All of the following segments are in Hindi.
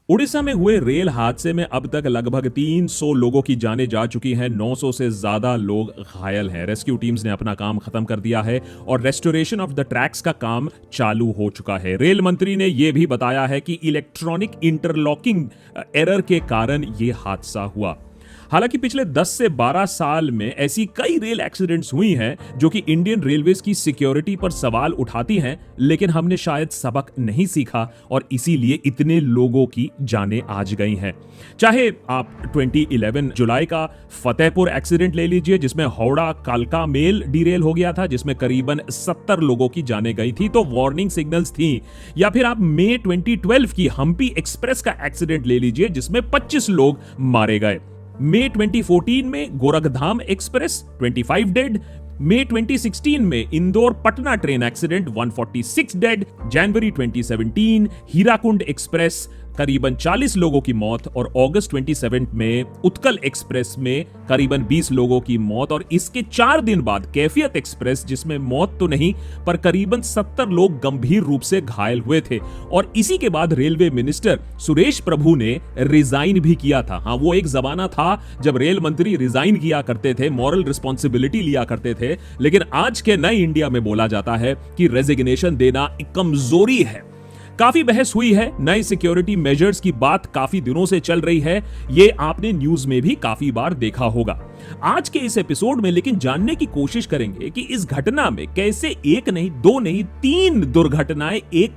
उड़ीसा में हुए रेल हादसे में अब तक लगभग 300 लोगों की जानें जा चुकी हैं। 900 से ज्यादा लोग घायल हैं। रेस्क्यू टीम्स ने अपना काम खत्म कर दिया है और रेस्टोरेशन ऑफ द ट्रैक्स का काम चालू हो चुका है। रेल मंत्री ने यह भी बताया है कि इलेक्ट्रॉनिक इंटरलॉकिंग एरर के कारण यह हादसा हुआ। हालांकि पिछले 10 से 12 साल में ऐसी कई रेल एक्सीडेंट्स हुई हैं जो कि इंडियन रेलवेज की सिक्योरिटी पर सवाल उठाती हैं, लेकिन हमने शायद सबक नहीं सीखा और इसीलिए इतने लोगों की जानें आज गई हैं। चाहे आप 2011 जुलाई का फतेहपुर एक्सीडेंट ले लीजिए, जिसमें हावड़ा कालका मेल डिरेल हो गया था, जिसमें करीबन 70 लोगों की जानें गई थी, तो वार्निंग सिग्नल्स थी। या फिर आप मई 2012 की हम्पी एक्सप्रेस का एक्सीडेंट ले लीजिए, जिसमें 25 लोग मारे गए। मई 2014 में गोरखधाम एक्सप्रेस 25 डेड। मई 2016 में Indore Patna train accident 146 dead. जनवरी 2017 हीराकुंड एक्सप्रेस करीबन 40 लोगों की मौत और अगस्त 27 में उत्कल एक्सप्रेस में करीबन 20 लोगों की मौत। और इसके 4 दिन बाद कैफियत एक्सप्रेस, जिसमें मौत तो नहीं पर करीबन 70 लोग गंभीर रूप से घायल हुए थे। और इसी के बाद रेलवे मिनिस्टर सुरेश प्रभु ने रिजाइन भी किया था। हाँ, वो एक जमाना था जब रेल मंत्री रिजाइन किया करते थे, मॉरल रिस्पॉन्सिबिलिटी लिया करते थे, लेकिन आज के नए इंडिया में बोला जाता है कि रेजिग्नेशन देना एक कमजोरी है। काफी बहस हुई है, नए सिक्योरिटी मेजर्स की बात काफी दिनों से चल रही है, ये आपने न्यूज में भी काफी बार देखा होगा। आज के इस एपिसोड में लेकिन जानने की कोशिश करेंगे कि इस घटना में कैसे एक नहीं, दो नहीं, 3 दुर्घटनाएं एक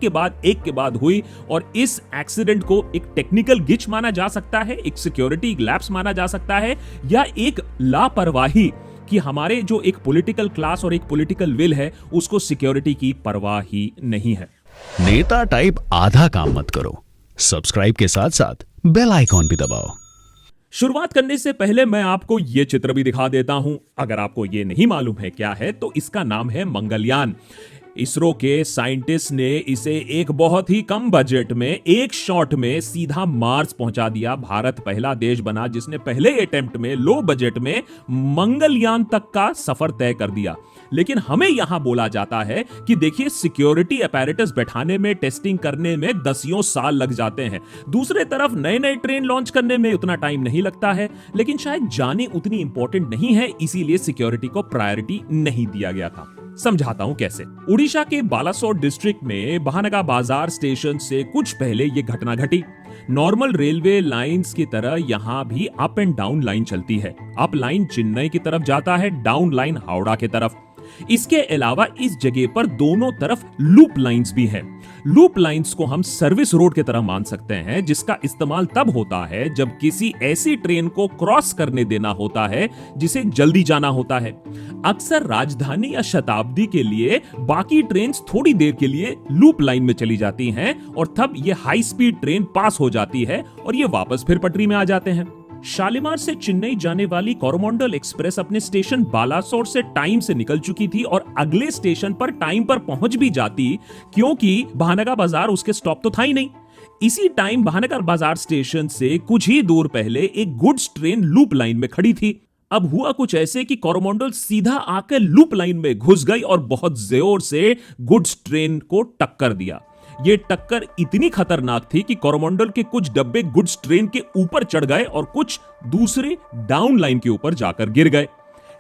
के बाद हुई और इस एक्सीडेंट को एक टेक्निकल गिच माना जा सकता है, एक सिक्योरिटी लैप्स माना जा सकता है, या एक लापरवाही कि हमारे जो एक पॉलिटिकल क्लास और एक पॉलिटिकल विल है उसको सिक्योरिटी की परवाह ही नहीं है। नेता टाइप आधा काम मत करो, सब्सक्राइब के साथ साथ बेल आइकॉन भी दबाओ। शुरुआत करने से पहले मैं आपको यह चित्र भी दिखा देता हूं। अगर आपको यह नहीं मालूम है क्या है, तो इसका नाम है मंगलयान। इसरो के साइंटिस्ट ने इसे एक बहुत ही कम बजट में एक शॉट में सीधा मार्स पहुंचा दिया। भारत पहला देश बना जिसने पहले अटेम्प्ट में लो बजट में मंगलयान तक का सफर तय कर दिया। लेकिन हमें यहां बोला जाता है कि देखिए, सिक्योरिटी अपैरेटस बैठाने में, टेस्टिंग करने में 10 साल लग जाते हैं। दूसरे तरफ नए नए ट्रेन लॉन्च करने में उतना टाइम नहीं लगता है, लेकिन शायद जाने उतनी इंपॉर्टेंट नहीं है, इसीलिए सिक्योरिटी को प्रायोरिटी नहीं दिया गया था। समझाता हूं कैसे। उड़ीसा के बालासोर डिस्ट्रिक्ट में बहानगा बाजार स्टेशन से कुछ पहले यह घटना घटी। नॉर्मल रेलवे लाइंस की तरह यहां भी अप एंड डाउन लाइन चलती है। अप लाइन चेन्नई की तरफ जाता है, डाउन लाइन हावड़ा की तरफ। इसके अलावा इस जगह पर दोनों तरफ लूप लाइंस भी हैं। लूप लाइंस को हम सर्विस रोड की तरह मान सकते हैं, जिसका इस्तेमाल तब होता है जब किसी ऐसी ट्रेन को क्रॉस करने देना होता है जिसे जल्दी जाना होता है। अक्सर राजधानी या शताब्दी के लिए बाकी ट्रेन थोड़ी देर के लिए लूप लाइन में चली जाती हैं और तब ये हाई स्पीड ट्रेन पास हो जाती है और ये वापस फिर पटरी में आ जाते हैं। शालीमार से चेन्नई जाने वाली कोरोमंडल एक्सप्रेस अपने स्टेशन बालासोर से टाइम से निकल चुकी थी और अगले स्टेशन पर टाइम पर पहुंच भी जाती, क्योंकि बहानगा बाजार उसके स्टॉप तो था ही नहीं। इसी टाइम बहानगर बाजार स्टेशन से कुछ ही दूर पहले एक गुड्स ट्रेन लूप लाइन में खड़ी थी। अब हुआ कुछ ऐसे कि कोरोमंडल सीधा आकर लूप लाइन में घुस गई और बहुत जोर से गुड्स ट्रेन को टक्कर दिया। ये टक्कर इतनी खतरनाक थी कि कोरोमंडल के कुछ डब्बे गुड्स ट्रेन के ऊपर चढ़ गए और कुछ दूसरे डाउन लाइन के ऊपर जाकर गिर गए।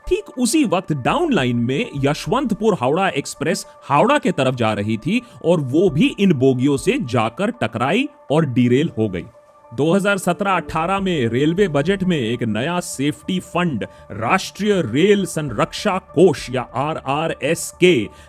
ठीक उसी वक्त डाउन लाइन में यशवंतपुर हावड़ा एक्सप्रेस हावड़ा के तरफ जा रही थी और वो भी इन बोगियों से जाकर टकराई और डिरेल हो गई। 2017-18 में रेलवे बजट में एक नया सेफ्टी फंड राष्ट्रीय रेल संरक्षा कोष या RRSK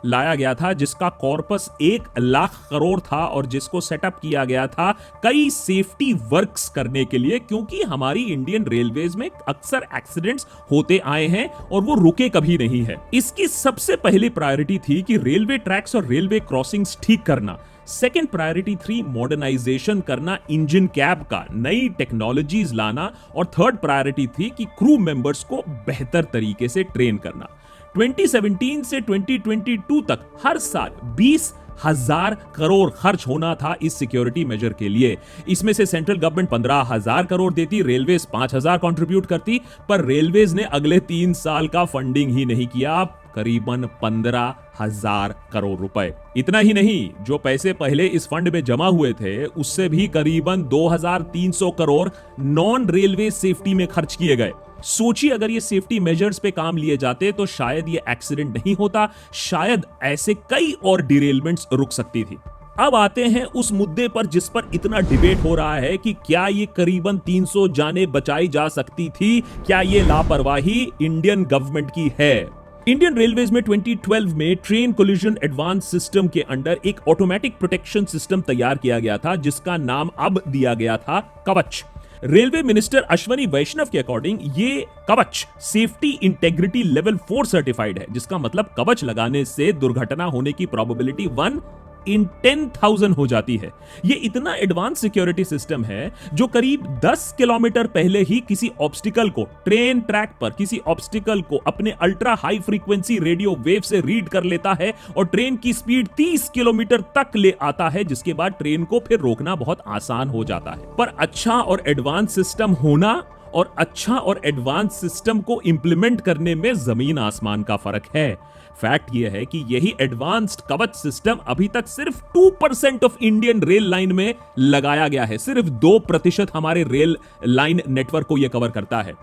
लाया गया था, जिसका कॉर्पस 1 लाख करोड़ था और जिसको सेटअप किया गया था कई सेफ्टी वर्क्स करने के लिए, क्योंकि हमारी इंडियन रेलवेज में अक्सर एक्सीडेंट्स होते आए हैं और वो रुके कभी नहीं है। इसकी सबसे पहली प्रायोरिटी थी कि रेलवे ट्रैक्स और रेलवे क्रॉसिंग्स ठीक करना। सेकेंड प्रायोरिटी थी मॉडर्नाइजेशन करना, इंजन कैब का, नई टेक्नोलॉजीज लाना। और थर्ड प्रायोरिटी थी कि क्रू मेंबर्स को बेहतर तरीके से ट्रेन करना। 2017 से 2022 तक हर साल 20,000 करोड़ खर्च होना था इस सिक्योरिटी मेजर के लिए। इसमें से सेंट्रल गवर्नमेंट 15,000 करोड़ देती, रेलवेज 5,000 कंट्रीब्यूट करती, पर रेलवेज ने अगले 3 साल का फंडिंग ही नहीं किया। करीबन 15,000 करोड़ रुपए। इतना ही नहीं, जो पैसे पहले इस फंड में जमा हुए थे उससे भी करीबन 2,300 करोड़ नॉन रेलवे सेफ्टी में खर्च किए गए। सोचिए, अगर ये सेफ्टी मेजर्स पे काम लिए जाते तो शायद ये एक्सीडेंट नहीं होता, शायद ऐसे कई और डिरेलमेंट्स रुक सकती थी। अब आते हैं उस मुद्दे पर जिस पर इतना डिबेट हो रहा है कि क्या ये करीबन 300 जानें बचाई जा सकती थी, क्या ये लापरवाही इंडियन गवर्नमेंट की है। इंडियन रेलवेज में 2012 में ट्रेन कोलिजन एडवांस सिस्टम के अंडर एक ऑटोमेटिक प्रोटेक्शन सिस्टम तैयार किया गया था जिसका नाम अब दिया गया था कवच। रेलवे मिनिस्टर अश्वनी वैष्णव के अकॉर्डिंग ये कवच सेफ्टी इंटेग्रिटी लेवल 4 सर्टिफाइड है, जिसका मतलब कवच लगाने से दुर्घटना होने की प्रोबेबिलिटी 1 in 10,000 हो जाती है। ये इतना एडवांस सिक्योरिटी सिस्टम है जो करीब 10 किलोमीटर पहले ही किसी ऑब्स्टिकल को, ट्रेन ट्रैक पर किसी ऑब्स्टिकल को अपने ultra high frequency radio wave से रीड कर लेता है और ट्रेन की स्पीड 30 किलोमीटर तक ले आता है, जिसके बाद ट्रेन को फिर रोकना बहुत आसान हो जाता है। पर अच्छा और एडवांस सिस्टम होना और अच्छा और एडवांस सिस्टम को इंप्लीमेंट करने में जमीन आसमान का फर्क है। फैक्ट यह है कि यही एडवांस्ड कवच सिस्टम अभी तक सिर्फ 2% ऑफ इंडियन रेल लाइन में लगाया गया है। सिर्फ 2% हमारे रेल लाइन नेटवर्क को यह कवर करता है।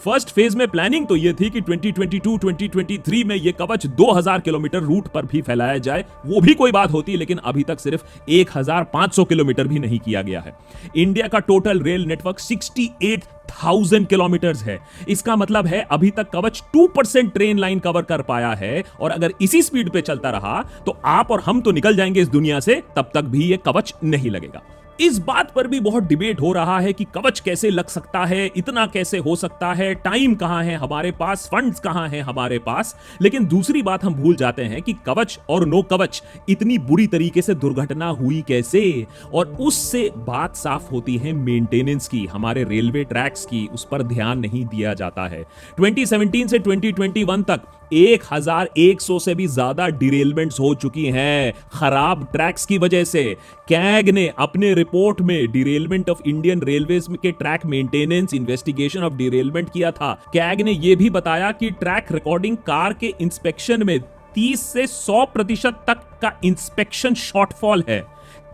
फर्स्ट फेज में प्लानिंग तो यह थी कि 2022-2023 में यह कवच 2000 किलोमीटर रूट पर भी फैलाया जाए, वो भी कोई बात होती, लेकिन अभी तक सिर्फ 1500 किलोमीटर भी नहीं किया गया है। इंडिया का टोटल रेल नेटवर्क 68,000 किलोमीटर्स है। इसका मतलब है अभी तक कवच 2% ट्रेन लाइन कवर कर पाया है, और अगर इसी स्पीड पे चलता रहा तो आप और हम तो निकल जाएंगे इस दुनिया से, तब तक भी यह कवच नहीं लगेगा। इस बात पर भी बहुत डिबेट हो रहा है कि कवच कैसे लग सकता है, इतना कैसे हो सकता है, टाइम कहां है हमारे पास, फंड्स कहां हैं हमारे पास। लेकिन दूसरी बात हम भूल जाते हैं कि कवच और नो कवच इतनी बुरी तरीके से दुर्घटना हुई कैसे, और उससे बात साफ होती है मेंटेनेंस की, हमारे रेलवे ट्रैक्स की, उस पर ध्यान नहीं दिया जाता है। 2017 से 2021 तक 1100 से भी ज्यादा डिरेलमेंट्स हो चुकी हैं खराब ट्रैक्स की वजह से। कैग ने अपने रिपोर्ट में डिरेलमेंट ऑफ इंडियन रेलवेज के track maintenance investigation of derailment किया था। कैग ने यह भी बताया कि ट्रैक रिकॉर्डिंग कार के इंस्पेक्शन में 30 से 100% तक का इंस्पेक्शन शॉर्टफॉल है।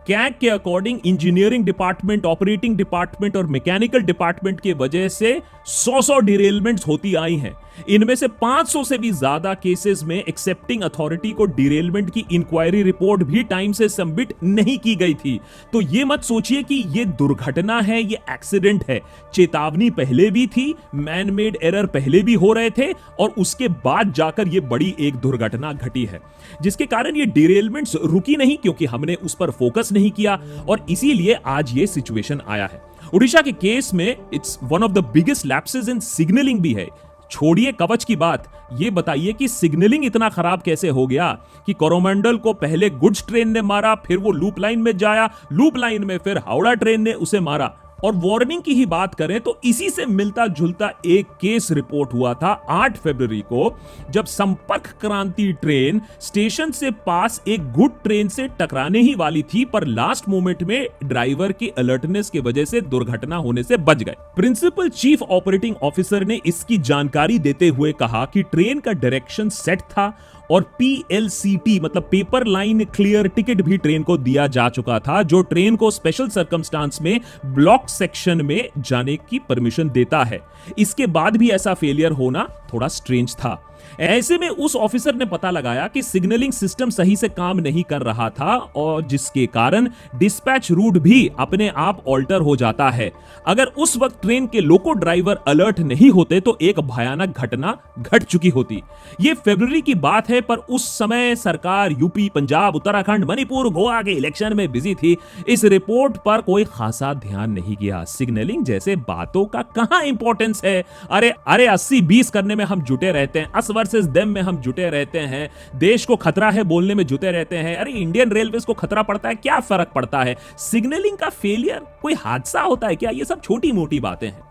कैग के according engineering department, operating department और मैकेनिकल डिपार्टमेंट की वजह से 100 डिरेलमेंट्स होती आई हैं। इनमें से 500 से भी ज्यादा केसेस में एक्सेप्टिंग अथॉरिटी को डिरेलमेंट की इंक्वायरी रिपोर्ट भी टाइम से सबमिट नहीं की गई थी। तो ये मत सोचिए कि ये दुर्घटना है, ये एक्सीडेंट है। चेतावनी पहले भी थी, मैन मेड एरर पहले भी हो रहे थे, और उसके बाद जाकर ये बड़ी एक दुर्घटना घटी है, जिसके कारण ये डिरेलमेंट्स रुकी नहीं, क्योंकि हमने उस पर फोकस नहीं किया, और इसीलिए आज ये सिचुएशन आया है। उड़ीसा के केस में it's one of the biggest lapses in signalling भी है। छोड़िए कवच की बात, ये बताइए कि सिग्नलिंग इतना खराब कैसे हो गया कि कोरोमंडल को पहले गुड्स ट्रेन ने मारा, फिर वो लूप लाइन में जाया, लूप लाइन में फिर हावड़ा ट्रेन ने उसे मारा। और वार्निंग की ही बात करें तो इसी से मिलता जुलता एक केस रिपोर्ट हुआ था 8 फरवरी को, जब संपर्क क्रांति ट्रेन स्टेशन से पास एक गुड ट्रेन से टकराने ही वाली थी, पर लास्ट मोमेंट में ड्राइवर की अलर्टनेस की वजह से दुर्घटना होने से बच गए। प्रिंसिपल चीफ ऑपरेटिंग ऑफिसर ने इसकी जानकारी देते हुए कहा कि ट्रेन का डायरेक्शन सेट था और PLCT मतलब पेपर लाइन क्लियर टिकट भी ट्रेन को दिया जा चुका था, जो ट्रेन को स्पेशल सर्कमस्टांस में ब्लॉक सेक्शन में जाने की परमिशन देता है। इसके बाद भी ऐसा फेलियर होना थोड़ा स्ट्रेंज था। ऐसे में उस ऑफिसर ने पता लगाया कि सिग्नलिंग सिस्टम सही से काम नहीं कर रहा था, और जिसके कारण डिस्पैच रूट भी अपने आप ऑल्टर हो जाता है। अगर उस वक्त ट्रेन के लोको ड्राइवर अलर्ट नहीं होते तो एक भयानक घटना घट चुकी होती। यह फरवरी की बात है, पर उस समय सरकार यूपी, पंजाब, उत्तराखंड, मणिपुर, गोवा के इलेक्शन में बिजी थी। इस रिपोर्ट पर कोई खासा ध्यान नहीं किया। सिग्नलिंग जैसे बातों का कहां इंपॉर्टेंस है? अरे 80-20 करने में हम जुटे रहते हैं, अस वर्सेस देम में हम जुटे रहते हैं, देश को खतरा है बोलने में जुटे रहते हैं। अरे इंडियन रेलवेज को खतरा पड़ता है, क्या फर्क पड़ता है? सिग्नलिंग का फेलियर कोई हादसा होता है क्या? ये सब छोटी मोटी बातें हैं।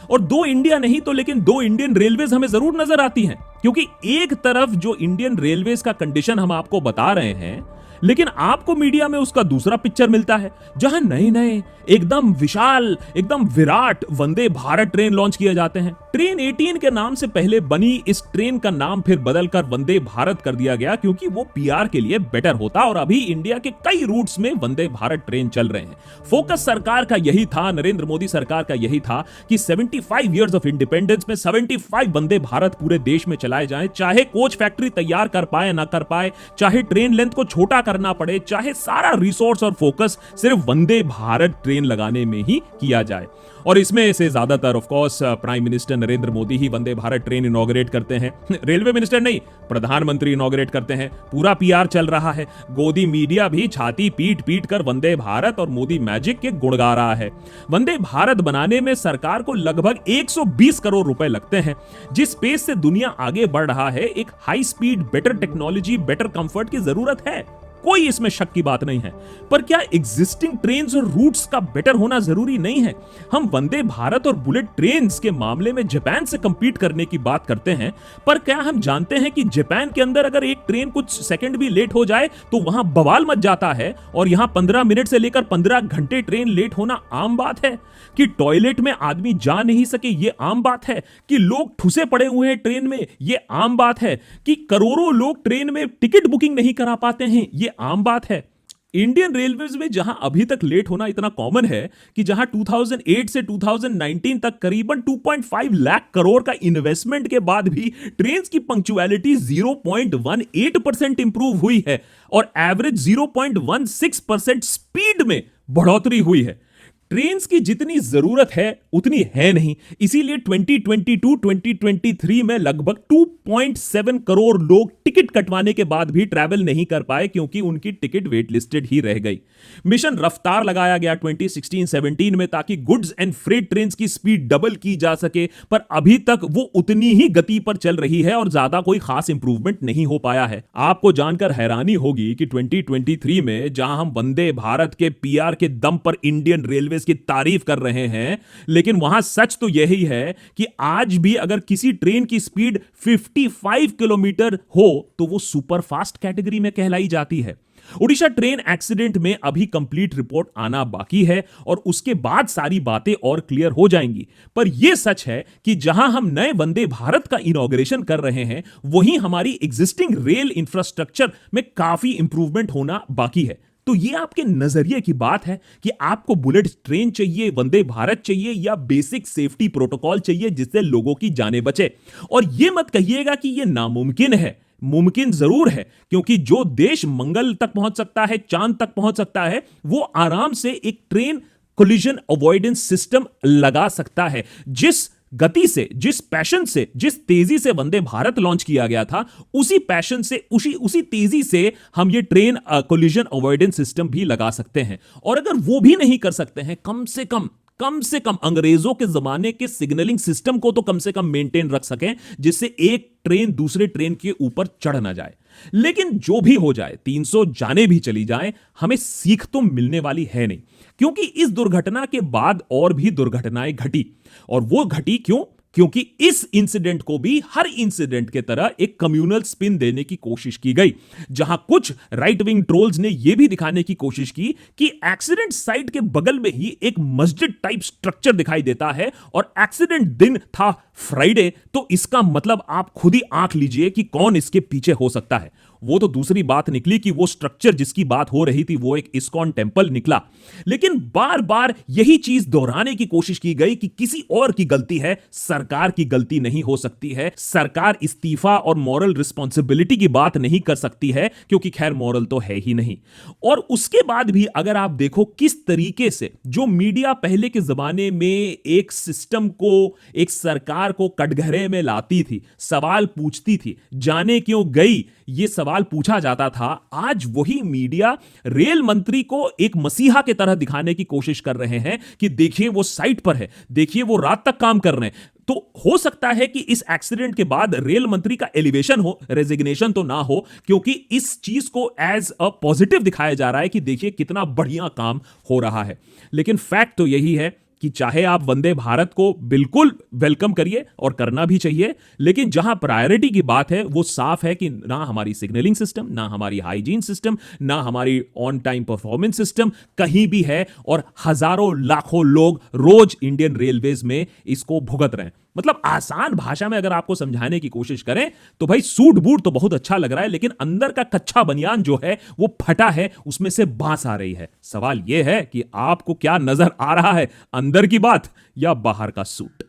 और 2 इंडिया नहीं तो लेकिन 2 इंडियन रेलवेज हमें जरूर नजर आती हैं, क्योंकि एक तरफ जो इंडियन रेलवेज का कंडीशन हम आपको बता रहे हैं, लेकिन आपको मीडिया में उसका दूसरा पिक्चर मिलता है, जहां नए नए एकदम विशाल, एकदम विराट वंदे भारत ट्रेन लॉन्च किए जाते हैं। ट्रेन 18 के नाम से पहले बनी इस ट्रेन का नाम फिर बदलकर वंदे भारत कर दिया गया, क्योंकि वो पीआर के लिए बेटर होता, और अभी इंडिया के कई रूट्स में वंदे भारत ट्रेन चल रहे हैं। फोकस सरकार का यही था, नरेंद्र मोदी सरकार का यही था कि 75 इयर्स ऑफ इंडिपेंडेंस में 75 वंदे भारत पूरे देश में चलाए जाएं, चाहे कोच फैक्ट्री तैयार कर पाए ना कर पाए, चाहे ट्रेन लेंथ को छोटा करना पड़े, चाहे सारा रिसोर्स और फोकस सिर्फ वंदे भारत ट्रेन लगाने में ही किया जाए। और इसमें से ज्यादातर of course prime minister Narendra Modi he Vande Bharat train inaugurate करते हैं, रेलवे मिनिस्टर नहीं, प्रधानमंत्री इनॉग्रेट करते हैं। पूरा पीआर चल रहा है, गोदी मीडिया भी छाती पीट पीट कर वंदे भारत और मोदी मैजिक के गुण गा रहा है। वंदे भारत बनाने में सरकार को लगभग 120 करोड़ रुपए लगते हैं। जिस पेस से दुनिया आगे बढ़ रहा है, एक high speed, better technology, better comfort की जरूरत है, कोई इसमें शक की बात नहीं है। पर क्या एग्जिस्टिंग ट्रेन्स और रूट्स का बेटर होना जरूरी नहीं है? हम वंदे भारत और बुलेट ट्रेन्स के मामले में जापान से कंपीट करने की बात करते हैं, पर क्या हम जानते हैं कि जापान के अंदर अगर एक ट्रेन कुछ सेकंड भी लेट हो जाए तो वहां बवाल मच जाता है, और यहां 15 मिनट से लेकर 15 घंटे ट्रेन लेट होना आम बात है। कि टॉयलेट में आदमी जा नहीं सके, ये आम बात है। कि लोग ठुसे पड़े हुए हैं ट्रेन में, ये आम बात है। कि करोड़ों लोग ट्रेन में टिकट बुकिंग नहीं करा पाते हैं, ये आम बात है। इंडियन रेलवेज में जहां अभी तक लेट होना इतना कॉमन है कि जहां 2008 से 2019 तक करीबन 2.5 लाख करोड़ का इन्वेस्टमेंट के बाद भी ट्रेन की पंक्चुअलिटी 0.18% इंप्रूव हुई है, और एवरेज 0.16% स्पीड में बढ़ोतरी हुई है। ट्रेन्स की जितनी जरूरत है उतनी है नहीं, इसीलिए 2022-2023 में लगभग 2.7 करोड़ लोग टिकट कटवाने के बाद भी ट्रैवल नहीं कर पाए, क्योंकि उनकी टिकट वेट लिस्टेड ही रह गई। मिशन रफ्तार लगाया गया 2016-17 में, ताकि गुड्स एंड फ्रेट ट्रेन्स की स्पीड डबल की जा सके, पर अभी तक वो उतनी ही गति पर चल रही है और ज्यादा कोई खास इंप्रूवमेंट नहीं हो पाया है। आपको जानकर हैरानी होगी कि 2023 में जहां हम वंदे भारत के पीआर के दम पर इंडियन रेलवे की तारीफ कर रहे हैं, लेकिन वहां सच तो यही है कि आज भी अगर किसी ट्रेन की स्पीड 55 किलोमीटर हो तो वो सुपर फास्ट कैटेगरी में कहलाई जाती है। उड़ीसा ट्रेन एक्सीडेंट में अभी कंप्लीट रिपोर्ट आना बाकी है, और उसके बाद सारी बातें और क्लियर हो जाएंगी। पर यह सच है कि जहां हम नए वंदे भारत का इनॉग्रेशन कर रहे हैं, वहीं हमारी एग्जिस्टिंग रेल इंफ्रास्ट्रक्चर में काफी इंप्रूवमेंट होना बाकी है। तो ये आपके नजरिए की बात है कि आपको बुलेट ट्रेन चाहिए, वंदे भारत चाहिए, या बेसिक सेफ्टी प्रोटोकॉल चाहिए जिससे लोगों की जानें बचे। और ये मत कहिएगा कि ये नामुमकिन है, मुमकिन जरूर है, क्योंकि जो देश मंगल तक पहुंच सकता है, चांद तक पहुंच सकता है, वो आराम से एक ट्रेन कोलिजन अवॉइडेंस सिस्टम लगा सकता है। जिस गति से, जिस पैशन से, जिस तेजी से वंदे भारत लॉन्च किया गया था, उसी पैशन से, उसी तेजी से हम ये ट्रेन कोलिजन अवॉइडेंस सिस्टम भी लगा सकते हैं। और अगर वो भी नहीं कर सकते हैं, कम से कम अंग्रेजों के जमाने के सिग्नलिंग सिस्टम को तो कम से कम मेंटेन रख सकें, जिससे एक ट्रेन दूसरे ट्रेन के ऊपर चढ़ ना जाए। लेकिन जो भी हो जाए, 300 जाने भी चली जाए, हमें सीख तो मिलने वाली है नहीं, क्योंकि इस दुर्घटना के बाद और भी दुर्घटनाएं घटी। और वो घटी क्यों? क्योंकि इस इंसिडेंट को भी हर इंसिडेंट के तरह एक कम्युनल स्पिन देने की कोशिश की गई, जहां कुछ राइट विंग ट्रोल्स ने यह भी दिखाने की कोशिश की कि एक्सीडेंट साइट के बगल में ही एक मस्जिद टाइप स्ट्रक्चर दिखाई देता है, और एक्सीडेंट दिन था फ्राइडे, तो इसका मतलब आप खुद ही आंख लीजिए कि कौन इसके पीछे हो सकता है। वो तो दूसरी बात निकली कि वो स्ट्रक्चर जिसकी बात हो रही थी वो एक इस्कॉन टेम्पल निकला। लेकिन बार बार यही चीज दोहराने की कोशिश की गई कि किसी और की गलती है, सरकार की गलती नहीं हो सकती है। सरकार इस्तीफा और मॉरल रिस्पॉन्सिबिलिटी की बात नहीं कर सकती है, क्योंकि खैर मॉरल तो है ही नहीं। और उसके बाद भी अगर आप देखो किस तरीके से जो मीडिया पहले के जमाने में एक सिस्टम को, एक सरकार को कटघरे में लाती थी, सवाल पूछती थी, जाने क्यों गई ये सवाल पूछा जाता था, आज वही मीडिया रेल मंत्री को एक मसीहा की तरह दिखाने की कोशिश कर रहे हैं कि देखिए वो साइट पर है, देखिए वो रात तक काम कर रहे हैं। तो हो सकता है कि इस एक्सीडेंट के बाद रेल मंत्री का एलिवेशन हो, रेजिग्नेशन तो ना हो, क्योंकि इस चीज को एज अ पॉजिटिव दिखाया जा रहा है कि देखिए कितना बढ़िया काम हो रहा है। लेकिन फैक्ट तो यही है कि चाहे आप वंदे भारत को बिल्कुल वेलकम करिए और करना भी चाहिए, लेकिन जहां प्रायोरिटी की बात है वो साफ है कि ना हमारी सिग्नलिंग सिस्टम, ना हमारी हाइजीन सिस्टम, ना हमारी ऑन टाइम परफॉर्मेंस सिस्टम कहीं भी है, और हजारों लाखों लोग रोज इंडियन रेलवेज में इसको भुगत रहे हैं। मतलब आसान भाषा में अगर आपको समझाने की कोशिश करें तो भाई सूट बूट तो बहुत अच्छा लग रहा है, लेकिन अंदर का कच्चा बनियान जो है वो फटा है, उसमें से बांस आ रही है। सवाल यह है कि आपको क्या नजर आ रहा है, अंदर की बात या बाहर का सूट।